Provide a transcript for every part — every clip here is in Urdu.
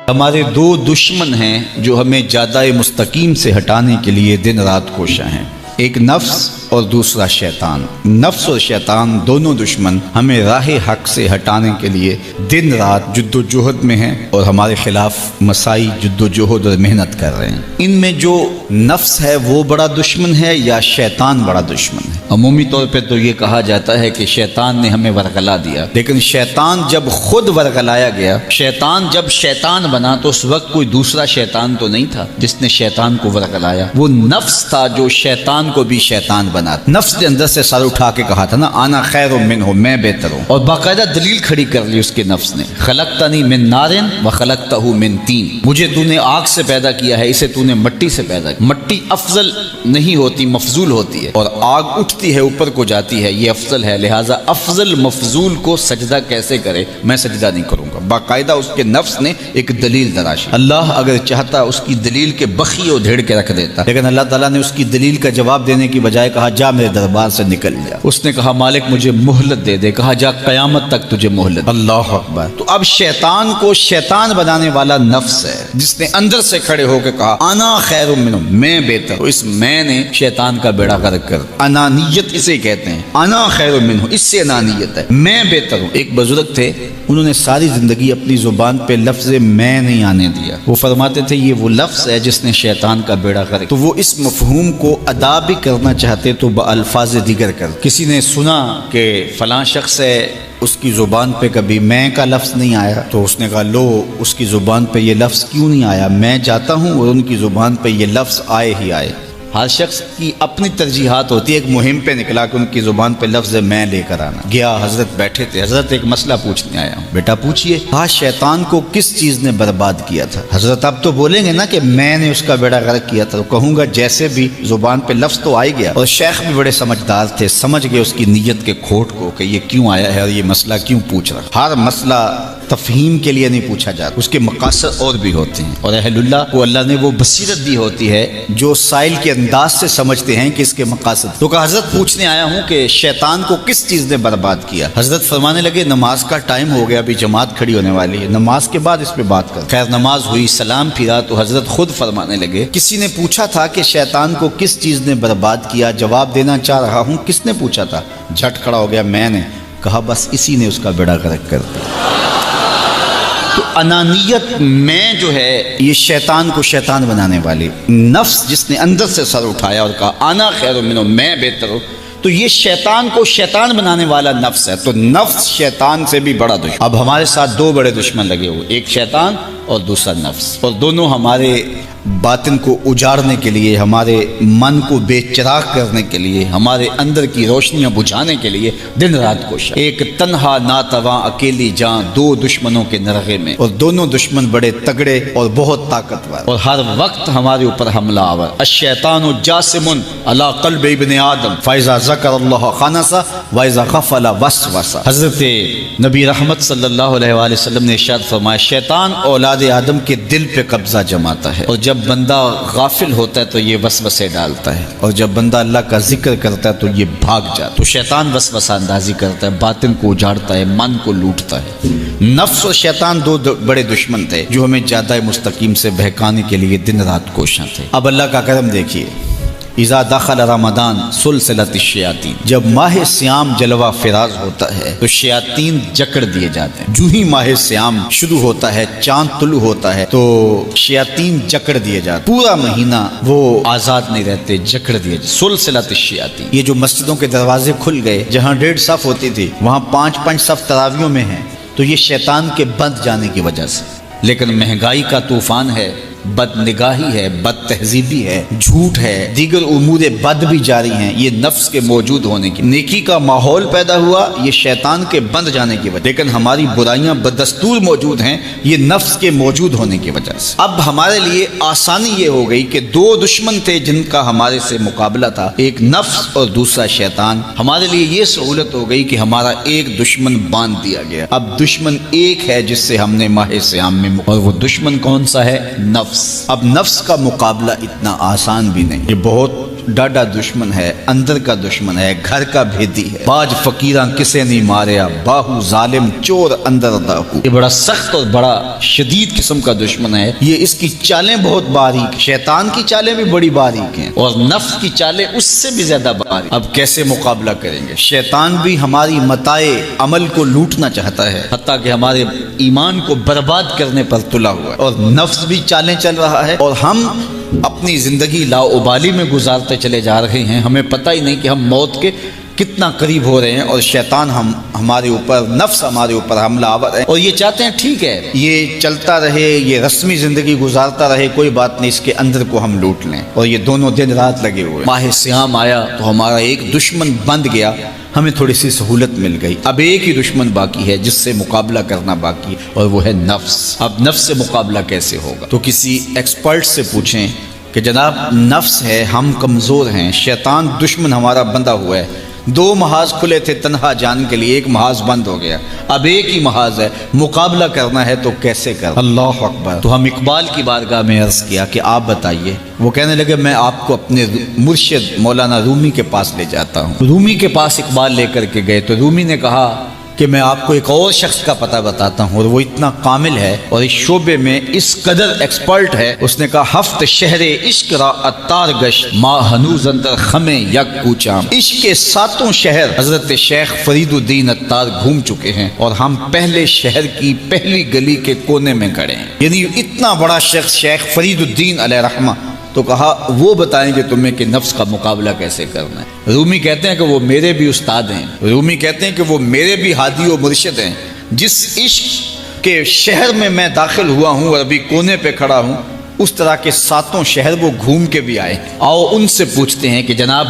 ہمارے دو دشمن ہیں جو ہمیں جادہ مستقیم سے ہٹانے کے لیے دن رات کوشاں ہیں، ایک نفس اور دوسرا شیطان۔ نفس اور شیطان دونوں دشمن ہمیں راہ حق سے ہٹانے کے لیے دن رات جد و جہد میں ہیں اور ہمارے خلاف مساعی جد و جہد اور محنت کر رہے ہیں۔ ان میں جو نفس ہے وہ بڑا دشمن ہے یا شیطان بڑا دشمن ہے؟ عمومی طور پہ تو یہ کہا جاتا ہے کہ شیطان نے ہمیں ورغلا دیا، لیکن شیطان جب خود ورغلایا گیا، شیطان جب شیطان بنا تو اس وقت کوئی دوسرا شیطان تو نہیں تھا جس نے شیطان کو ورغلایا، وہ نفس تھا جو شیطان کو بھی شیطان بنا۔ نفس کے اندر سے سر اٹھا کے کہا تھا نا، انا خیر منہ، میں بہتر ہوں، اور باقاعدہ دلیل کھڑی کر لی اس کے نفس نے، خلقتنی من نار وخلقتہ من طین، مجھے تو نے آگ سے پیدا کیا ہے، اسے تو نے مٹی سے پیدا کیا۔ مٹی افضل نہیں ہوتی، مفضول ہوتی ہے، اور آگ اٹھتی ہے اوپر کو جاتی ہے، یہ افضل ہے، لہٰذا افضل مفضول کو سجدہ کیسے کرے، میں سجدہ نہیں کروں گا۔ باقاعدہ اس کے نفس نے ایک دلیل تراشی۔ اللہ اگر چاہتا اس کی دلیل کے بخی و دھیڑ کے رکھ دیتا، لیکن اللہ تعالیٰ نے اس کی دلیل کا جواب دینے کی بجائے کہا جا میرے دربار سے نکل جا۔ اس نے کہا مالک مجھے مہلت دے دے، کہا جا قیامت تک تجھے مہلت۔ اللہ اکبر۔ تو اب شیطان کو شیطان بنانے والا نفس ہے جس نے اندر سے کھڑے ہو کے کہا انا خیر منہ، میں بہتر ہوں۔ اس میں نے شیطان کا بیڑا غرق کر، انانیت اسے کہتے ہیں، انا خیر منہ، اس سے انانیت ہے، میں بہتر ہوں۔ ایک بزرگ تھے، انہوں نے ساری زندگی اپنی زبان پہ لفظ میں نہیں آنے دیا۔ وہ فرماتے تھے یہ وہ لفظ ہے جس نے شیطان کا بیڑا غرق۔ تو وہ اس مفہوم کو ادا بھی کرنا چاہتے تو الفاظ دیگر کر۔ کسی نے سنا کہ فلاں شخص ہے، اس کی زبان پہ کبھی میں کا لفظ نہیں آیا، تو اس نے کہا لو اس کی زبان پہ یہ لفظ کیوں نہیں آیا، میں جاتا ہوں اور ان کی زبان پہ یہ لفظ آئے ہی آئے۔ ہر شخص کی اپنی ترجیحات ہوتی ہے۔ ایک مہم پہ نکلا کہ ان کی زبان پہ لفظ میں لے کر آنا گیا۔ حضرت بیٹھے تھے، حضرت ایک مسئلہ پوچھنے آیا ہوں، بیٹا پوچھئے۔ کہا شیطان کو کس چیز نے برباد کیا تھا؟ حضرت اب تو بولیں گے نا کہ میں نے اس کا بیڑا غرق کیا تھا، تو کہوں گا جیسے بھی زبان پہ لفظ تو آئی گیا، اور شیخ بھی بڑے سمجھدار تھے، سمجھ گئے اس کی نیت کے کھوٹ کو کہ یہ کیوں آیا ہے اور یہ مسئلہ کیوں پوچھ رہا۔ ہر مسئلہ تفہیم کے لیے نہیں پوچھا جاتا، اس کے مقاصد اور بھی ہوتے ہیں، اور اہل اللہ کو اللہ نے وہ بصیرت دی ہوتی ہے جو سائل کے انداز سے سمجھتے ہیں کہ اس کے مقاصد۔ تو کہا حضرت پوچھنے آیا ہوں کہ شیطان کو کس چیز نے برباد کیا؟ حضرت فرمانے لگے نماز کا ٹائم ہو گیا، ابھی جماعت کھڑی ہونے والی ہے، نماز کے بعد اس پہ بات کر۔ خیر نماز ہوئی، سلام پھرا تو حضرت خود فرمانے لگے کسی نے پوچھا تھا کہ شیطان کو کس چیز نے برباد کیا، جواب دینا چاہ رہا ہوں، کس نے پوچھا تھا؟ جھٹ کھڑا ہو گیا میں نے۔ کہا بس اسی نے اس کا بیڑا غرق کر دیا۔ تو انانیت میں جو ہے یہ شیطان کو شیطان بنانے والی نفس جس نے اندر سے سر اٹھایا اور کہا انا خیر منہ، میں بہتر ہوں، تو یہ شیطان کو شیطان بنانے والا نفس ہے۔ تو نفس شیطان سے بھی بڑا دشمن۔ اب ہمارے ساتھ دو بڑے دشمن لگے ہوئے، ایک شیطان اور دوسرا نفس، اور دونوں ہمارے باطن کو اجاڑنے کے لیے، ہمارے من کو بے چراغ کرنے کے لیے، ہمارے اندر کی روشنیاں بجھانے کے لیے دن رات کوشاں۔ ایک تنہا ناتواں اکیلی جان، دو دشمنوں کے نرغے میں، اور دونوں دشمن بڑے تگڑے اور بہت طاقتور، اور ہر وقت ہمارے اوپر حملہ آور۔ الشیطان جاسم علی قلب ابن آدم فاذا ذکر اللہ خنس واذا غفل وسوس۔ حضرت نبی رحمت صلی اللہ علیہ وآلہ وسلم نے ارشاد فرمایا شیطان اولاد آدم کے دل پہ قبضہ جماتا ہے، اور جب بندہ غافل ہوتا ہے تو یہ وسوسے ڈالتا ہے، اور جب بندہ اللہ کا ذکر کرتا ہے تو یہ بھاگ جاتا ہے۔ تو شیطان وسوسہ اندازی کرتا ہے، باطن کو اجاڑتا ہے، من کو لوٹتا ہے۔ نفس اور شیطان دو بڑے دشمن تھے جو ہمیں جادہ مستقیم سے بہکانے کے لیے دن رات کوشاں تھے۔ اب اللہ کا کرم دیکھیے، اذا دخل رمضان سلسلۃ الشیاطین، جب ماہ سیام جلوہ فراز ہوتا ہے تو شیاطین جکڑ دیے جاتے ہیں۔ جو ہی ماہ سیام شروع ہوتا ہے، چاند طلوع ہوتا ہے تو شیاطین جکڑ دیے جاتے ہیں، پورا مہینہ وہ آزاد نہیں رہتے، جکڑ دیے جاتے۔ سلسلۃ الشیاطین، یہ جو مسجدوں کے دروازے کھل گئے، جہاں 1.5 صف ہوتی تھی وہاں 5 صف تراویوں میں ہیں، تو یہ شیطان کے بند جانے کی وجہ سے۔ لیکن مہنگائی کا طوفان ہے، بد نگاہی ہے، بد تہذیبی ہے، جھوٹ ہے، دیگر امور بد بھی جاری ہیں، یہ نفس کے موجود ہونے کی، نیکی کا ماحول پیدا ہوا یہ شیطان کے بند جانے کی وجہ، لیکن ہماری برائیاں بدستور موجود ہیں یہ نفس کے موجود ہونے کی وجہ سے۔ اب ہمارے لیے آسانی یہ ہو گئی کہ دو دشمن تھے جن کا ہمارے سے مقابلہ تھا، ایک نفس اور دوسرا شیطان۔ ہمارے لیے یہ سہولت ہو گئی کہ ہمارا ایک دشمن باندھ دیا گیا، اب دشمن ایک ہے جس سے ہم نے ماہ سیام میں، اور وہ دشمن کون سا ہے؟ نفس۔ اب نفس کا مقابلہ اتنا آسان بھی نہیں، یہ بہت ڈاڈا دشمن ہے، اندر کا دشمن ہے، گھر کا بھیدی ہے۔ باج فقیراں کسے نہیں ماریا، باہو ظالم چور اندر داہو۔ یہ بڑا سخت اور بڑا شدید قسم کا دشمن ہے۔ یہ اس کی چالیں بہت باریک، شیطان کی چالیں بھی بڑی باریک ہیں اور نفس کی چالیں اس سے بھی زیادہ باریک۔ اب کیسے مقابلہ کریں گے؟ شیطان بھی ہماری متاع عمل کو لوٹنا چاہتا ہے، حتیٰ کہ ہمارے ایمان کو برباد کرنے پر تلا ہوا ہے، اور نفس بھی چالیں چل رہا ہے، اور ہم اپنی زندگی لاؤبالی میں گزارتے چلے جا رہے ہیں۔ ہمیں پتہ ہی نہیں کہ ہم موت کے کتنا قریب ہو رہے ہیں، اور شیطان ہمارے اوپر، نفس ہمارے اوپر حملہ آور ہے، اور یہ چاہتے ہیں ٹھیک ہے یہ چلتا رہے، یہ رسمی زندگی گزارتا رہے، کوئی بات نہیں، اس کے اندر کو ہم لوٹ لیں۔ اور یہ دونوں دن رات لگے ہوئے۔ ماہ سیام آیا تو ہمارا ایک دشمن بند گیا، ہمیں تھوڑی سی سہولت مل گئی۔ اب ایک ہی دشمن باقی ہے جس سے مقابلہ کرنا باقی ہے، اور وہ ہے نفس۔ اب نفس سے مقابلہ کیسے ہوگا؟ تو کسی ایکسپرٹ سے پوچھیں کہ جناب نفس ہے، ہم کمزور ہیں، شیطان دشمن ہمارا بندہ ہوا ہے، 2 محاذ کھلے تھے تنہا جان کے لیے، ایک محاذ بند ہو گیا، اب ایک ہی محاذ ہے، مقابلہ کرنا ہے تو کیسے کرنا؟ اللہ اکبر۔ تو ہم اقبال کی بارگاہ میں عرض کیا کہ آپ بتائیے۔ وہ کہنے لگے میں آپ کو اپنے مرشد مولانا رومی کے پاس لے جاتا ہوں۔ رومی کے پاس اقبال لے کر کے گئے تو رومی نے کہا کہ میں آپ کو ایک اور شخص کا پتہ بتاتا ہوں، اور وہ اتنا کامل ہے اور اس شعبے میں اس قدر ایکسپرٹ ہے۔ اس نے کہا ہفت شہر عشق را اتار گش ما ہنوز اندر خمیں یک کوچام۔ عشق کے 7 شہر حضرت شیخ فرید الدین اتار گھوم چکے ہیں، اور ہم پہلے شہر کی پہلی گلی کے کونے میں کھڑے ہیں۔ یعنی اتنا بڑا شخص شیخ فرید الدین علیہ رحمہ، تو کہا وہ بتائیں گے تمہیں کہ نفس کا مقابلہ کیسے کرنا ہے۔ رومی کہتے ہیں کہ وہ میرے بھی استاد ہیں، رومی کہتے ہیں کہ وہ میرے بھی ہادی و مرشد ہیں۔ جس عشق کے شہر میں میں داخل ہوا ہوں اور ابھی کونے پہ کھڑا ہوں، اس طرح کے 7 شہر وہ گھوم کے بھی آئے۔ آؤ ان سے پوچھتے ہیں کہ جناب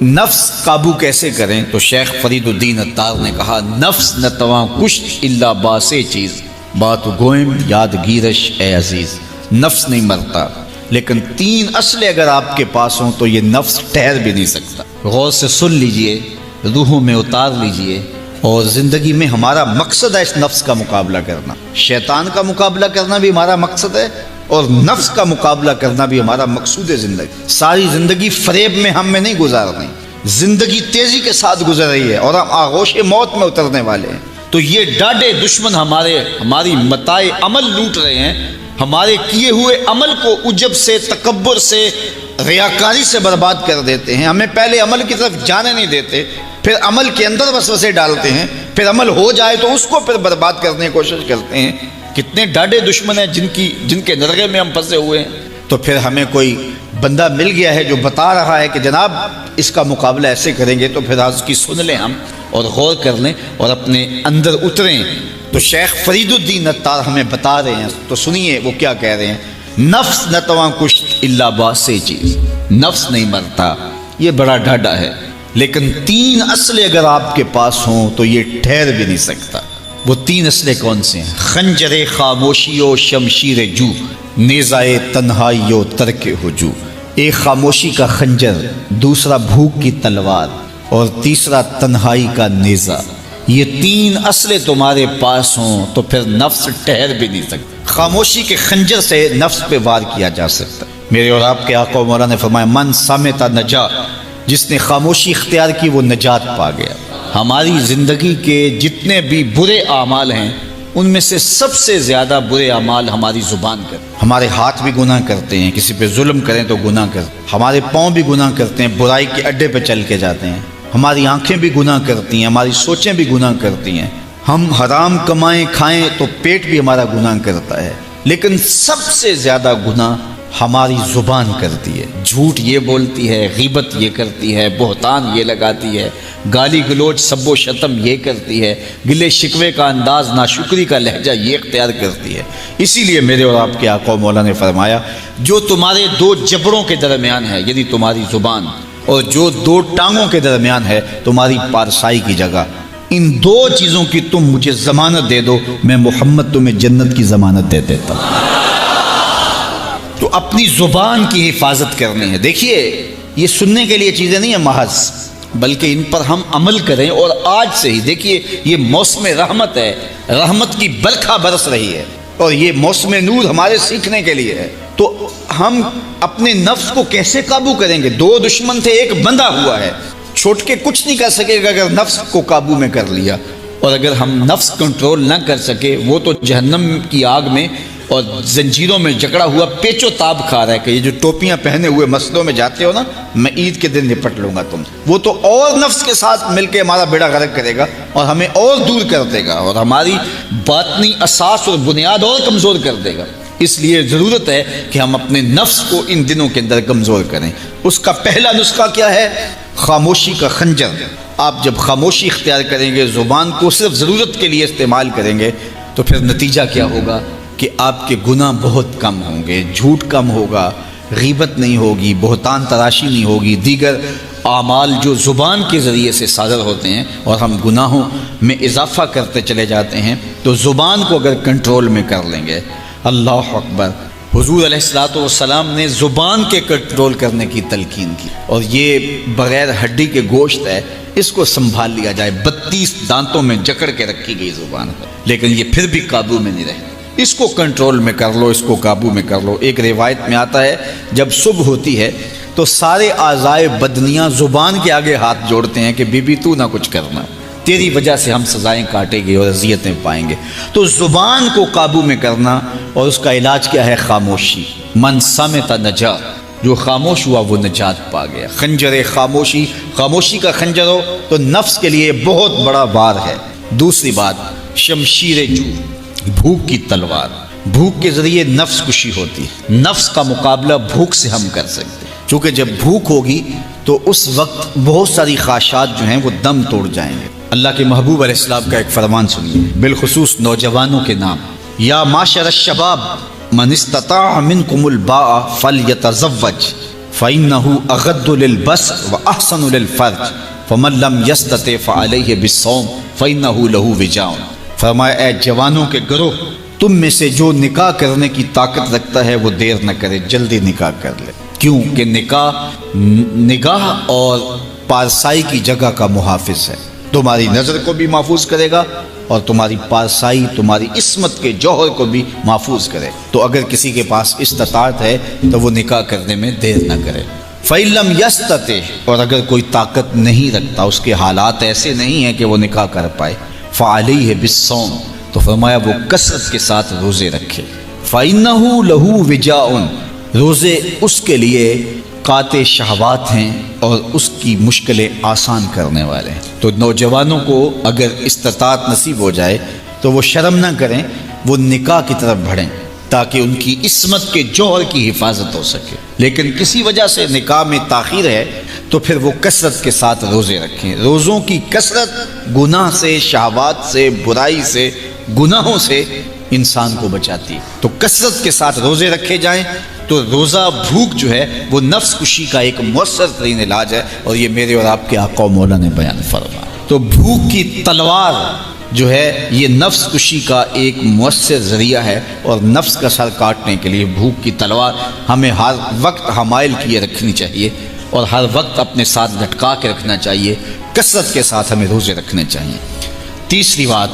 نفس قابو کیسے کریں؟ تو شیخ فرید الدین اتار نے کہا نفس نتواں کشت الا باسے چیز بات گوئم یاد گیرش اے عزیز۔ نفس نہیں مرتا، لیکن 3 اصلیں اگر آپ کے پاس ہوں تو یہ نفس ٹھہر بھی نہیں سکتا۔ غور سے سن لیجئے، روحوں میں اتار لیجئے، اور زندگی میں ہمارا مقصد ہے اس نفس کا مقابلہ کرنا۔ شیطان کا مقابلہ کرنا بھی ہمارا مقصد ہے، اور نفس کا مقابلہ کرنا بھی ہمارا مقصود ہے زندگی۔ ساری زندگی فریب میں ہم میں نہیں گزارنی، زندگی تیزی کے ساتھ گزر رہی ہے اور ہم آغوش موت میں اترنے والے ہیں۔ تو یہ ڈاڈے دشمن ہماری متاع عمل لوٹ رہے ہیں، ہمارے کیے ہوئے عمل کو عجب سے، تکبر سے، ریاکاری سے برباد کر دیتے ہیں۔ ہمیں پہلے عمل کی طرف جانے نہیں دیتے، پھر عمل کے اندر وسوسے ڈالتے ہیں، پھر عمل ہو جائے تو اس کو پھر برباد کرنے کی کوشش کرتے ہیں۔ کتنے ڈاڈے دشمن ہیں جن کے نرغے میں ہم پھنسے ہوئے ہیں۔ تو پھر ہمیں کوئی بندہ مل گیا ہے جو بتا رہا ہے کہ جناب اس کا مقابلہ ایسے کریں گے، تو پھر اس کی سن لیں ہم اور غور کر لیں اور اپنے اندر اتریں۔ تو شیخ فرید الدین اتار ہمیں بتا رہے ہیں، تو سنیے وہ کیا کہہ رہے ہیں۔ نفس نتواں کشت الا باسے چیز، نفس نہیں مرتا، یہ بڑا ڈاڈا ہے، لیکن 3 اصلیں اگر آپ کے پاس ہوں تو یہ ٹھہر بھی نہیں سکتا۔ وہ 3 اصلیں کون سے ہیں؟ خنجر خاموشی و شمشیر جو، نیزائے تنہائی و ترک ہجو۔ ایک خاموشی کا خنجر، دوسرا بھوک کی تلوار، اور تیسرا تنہائی کا نیزہ۔ یہ 3 اصلیں تمہارے پاس ہوں تو پھر نفس ٹھہر بھی نہیں سکتا۔ خاموشی کے خنجر سے نفس پہ وار کیا جا سکتا۔ میرے اور آپ کے آقا و مولا نے فرمایا من صامت نجا، جس نے خاموشی اختیار کی وہ نجات پا گیا۔ ہماری زندگی کے جتنے بھی برے اعمال ہیں ان میں سے سب سے زیادہ برے اعمال ہماری زبان کرتے ہیں۔ ہمارے ہاتھ بھی گناہ کرتے ہیں، کسی پہ ظلم کریں تو گناہ کرتے ہیں، ہمارے پاؤں بھی گناہ کرتے ہیں، برائی کے اڈے پہ چل کے جاتے ہیں، ہماری آنکھیں بھی گناہ کرتی ہیں، ہماری سوچیں بھی گناہ کرتی ہیں، ہم حرام کمائیں کھائیں تو پیٹ بھی ہمارا گناہ کرتا ہے، لیکن سب سے زیادہ گناہ ہماری زبان کرتی ہے۔ جھوٹ یہ بولتی ہے، غیبت یہ کرتی ہے، بہتان یہ لگاتی ہے، گالی گلوچ سب و شتم یہ کرتی ہے، گلے شکوے کا انداز، ناشکری کا لہجہ یہ اختیار کرتی ہے۔ اسی لیے میرے اور آپ کے آقا و مولا نے فرمایا جو تمہارے 2 جبڑوں کے درمیان ہے، یعنی تمہاری زبان، اور جو 2 ٹانگوں کے درمیان ہے تمہاری پارسائی کی جگہ، ان 2 چیزوں کی تم مجھے ضمانت دے دو، میں محمد تمہیں جنت کی ضمانت دے دیتا ہوں۔ تو اپنی زبان کی حفاظت کرنی ہے۔ دیکھیے یہ سننے کے لیے چیزیں نہیں ہیں محض، بلکہ ان پر ہم عمل کریں، اور آج سے ہی دیکھیے یہ موسم رحمت ہے، رحمت کی برکھا برس رہی ہے، اور یہ موسم نور ہمارے سیکھنے کے لیے ہے۔ تو ہم اپنے نفس کو کیسے قابو کریں گے؟ دو دشمن تھے، ایک بندھا ہوا ہے، چھوٹ کے کچھ نہیں کر سکے گا اگر نفس کو قابو میں کر لیا۔ اور اگر ہم نفس کنٹرول نہ کر سکے، وہ تو جہنم کی آگ میں اور زنجیروں میں جکڑا ہوا پیچو تاب کھا رہا ہے کہ یہ جو ٹوپیاں پہنے ہوئے مسجدوں میں جاتے ہو نا، میں عید کے دن نپٹ لوں گا تم، وہ تو اور نفس کے ساتھ مل کے ہمارا بیڑا غرق کرے گا اور ہمیں اور دور کر دے گا اور ہماری باطنی اساس اور بنیاد اور کمزور کر دے گا۔ اس لیے ضرورت ہے کہ ہم اپنے نفس کو ان دنوں کے اندر کمزور کریں۔ اس کا پہلا نسخہ کیا ہے؟ خاموشی کا خنجر۔ آپ جب خاموشی اختیار کریں گے، زبان کو صرف ضرورت کے لیے استعمال کریں گے، تو پھر نتیجہ کیا ہوگا کہ آپ کے گناہ بہت کم ہوں گے، جھوٹ کم ہوگا، غیبت نہیں ہوگی، بہتان تراشی نہیں ہوگی، دیگر اعمال جو زبان کے ذریعے سے صادر ہوتے ہیں اور ہم گناہوں میں اضافہ کرتے چلے جاتے ہیں، تو زبان کو اگر کنٹرول میں کر لیں گے، اللہ اکبر، حضور علیہ الصلوۃ والسلام نے زبان کے کنٹرول کرنے کی تلقین کی، اور یہ بغیر ہڈی کے گوشت ہے، اس کو سنبھال لیا جائے۔ 32 دانتوں میں جکڑ کے رکھی گئی زبان ہے، لیکن یہ پھر بھی قابو میں نہیں رہتی۔ اس کو کنٹرول میں کر لو، اس کو قابو میں کر لو۔ ایک روایت میں آتا ہے جب صبح ہوتی ہے تو سارے اعضائے بدنیاں زبان کے آگے ہاتھ جوڑتے ہیں کہ بی بی تو نہ کچھ کرنا، تیری وجہ سے ہم سزائیں کاٹیں گے اور اذیتیں پائیں گے۔ تو زبان کو قابو میں کرنا، اور اس کا علاج کیا ہے؟ خاموشی۔ من صمت نجا، جو خاموش ہوا وہ نجات پا گیا۔ خنجر خاموشی، خاموشی کا خنجر ہو تو نفس کے لیے بہت بڑا بار ہے۔ دوسری بات، شمشیر جو، بھوک کی تلوار۔ بھوک کے ذریعے نفس کشی ہوتی ہے، نفس کا مقابلہ بھوک سے ہم کر سکتے ہیں، چونکہ جب بھوک ہوگی تو اس وقت بہت ساری خواہشات جو ہیں وہ دم توڑ جائیں گے۔ اللہ کے محبوب علیہ السلام کا ایک فرمان سنیے، بالخصوص نوجوانوں کے نام، یا معاشر الشباب من استطاع منکم الباء فلیتزوج فإنه اغض للبصر واحسن للفرج فمن لم يستطع فعليه بالصوم فإنه له وجاء۔ فرمایا اے جوانوں کے گروہ، تم میں سے جو نکاح کرنے کی طاقت رکھتا ہے وہ دیر نہ کرے، جلدی نکاح کر لے، کیوں کہ نکاح نگاہ اور پارسائی کی جگہ کا محافظ ہے، تمہاری نظر کو بھی محفوظ کرے گا اور تمہاری پارسائی، تمہاری عصمت کے جوہر کو بھی محفوظ کرے۔ تو اگر کسی کے پاس استطاعت ہے تو وہ نکاح کرنے میں دیر نہ کرے۔ فَإِن لَمْ يَسْتَطِعْ، اور اگر کوئی طاقت نہیں رکھتا، اس کے حالات ایسے نہیں ہیں کہ وہ نکاح کر پائے، فَعَلَيْهِ بِالصَّوْمِ، تو فرمایا وہ کثرت کے ساتھ روزے رکھے۔ فَإِنَّهُ لَهُ وِجَاءٌ، روزے اس کے لیے قاطع شہوات ہیں اور اس کی مشکلیں آسان کرنے والے ہیں۔ تو نوجوانوں کو اگر استطاعت نصیب ہو جائے تو وہ شرم نہ کریں، وہ نکاح کی طرف بڑھیں تاکہ ان کی عصمت کے جوہر کی حفاظت ہو سکے۔ لیکن کسی وجہ سے نکاح میں تاخیر ہے تو پھر وہ کثرت کے ساتھ روزے رکھیں۔ روزوں کی کثرت گناہ سے، شہوات سے، برائی سے، گناہوں سے انسان کو بچاتی ہے۔ تو کثرت کے ساتھ روزے رکھے جائیں تو روزہ بھوک جو ہے وہ نفس کشی کا ایک مؤثر ترین علاج ہے، اور یہ میرے اور آپ کے آقا و مولا نے بیان فرمایا۔ تو بھوک کی تلوار جو ہے یہ نفس کشی کا ایک مؤثر ذریعہ ہے، اور نفس کا سر کاٹنے کے لیے بھوک کی تلوار ہمیں ہر وقت حمائل کیے رکھنی چاہیے اور ہر وقت اپنے ساتھ لٹکا کے رکھنا چاہیے، کثرت کے ساتھ ہمیں روزے رکھنے چاہیے۔ تیسری بات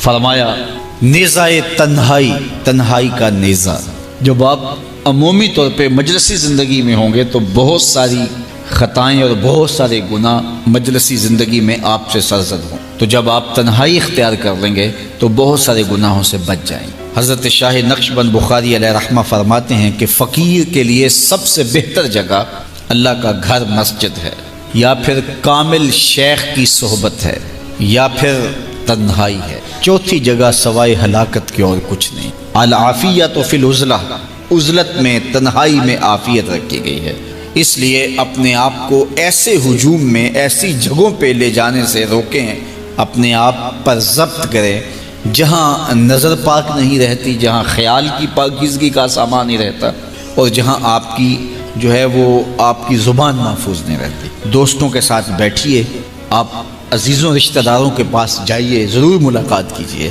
فرمایا نیزہ تنہائی، تنہائی کا نیزہ۔ جب آپ عمومی طور پہ مجلسی زندگی میں ہوں گے تو بہت ساری خطائیں اور بہت سارے گناہ مجلسی زندگی میں آپ سے سرزد ہوں، تو جب آپ تنہائی اختیار کر لیں گے تو بہت سارے گناہوں سے بچ جائیں گے۔ حضرت شاہ نقشبند بخاری علیہ رحمہ فرماتے ہیں کہ فقیر کے لیے سب سے بہتر جگہ اللہ کا گھر مسجد ہے، یا پھر کامل شیخ کی صحبت ہے، یا پھر تنہائی ہے۔ چوتھی جگہ سوائے ہلاکت کے اور کچھ نہیں۔ العافیت فی العزلہ، عزلت میں، تنہائی میں عافیت رکھی گئی ہے۔ اس لیے اپنے آپ کو ایسے ہجوم میں، ایسی جگہوں پہ لے جانے سے روکیں، اپنے آپ پر ضبط کریں جہاں نظر پاک نہیں رہتی، جہاں خیال کی پاکیزگی کا سامان نہیں رہتا، اور جہاں آپ کی جو ہے وہ آپ کی زبان محفوظ نہیں رہتی۔ دوستوں کے ساتھ بیٹھیے، آپ عزیزوں رشتہ داروں کے پاس جائیے، ضرور ملاقات کیجیے۔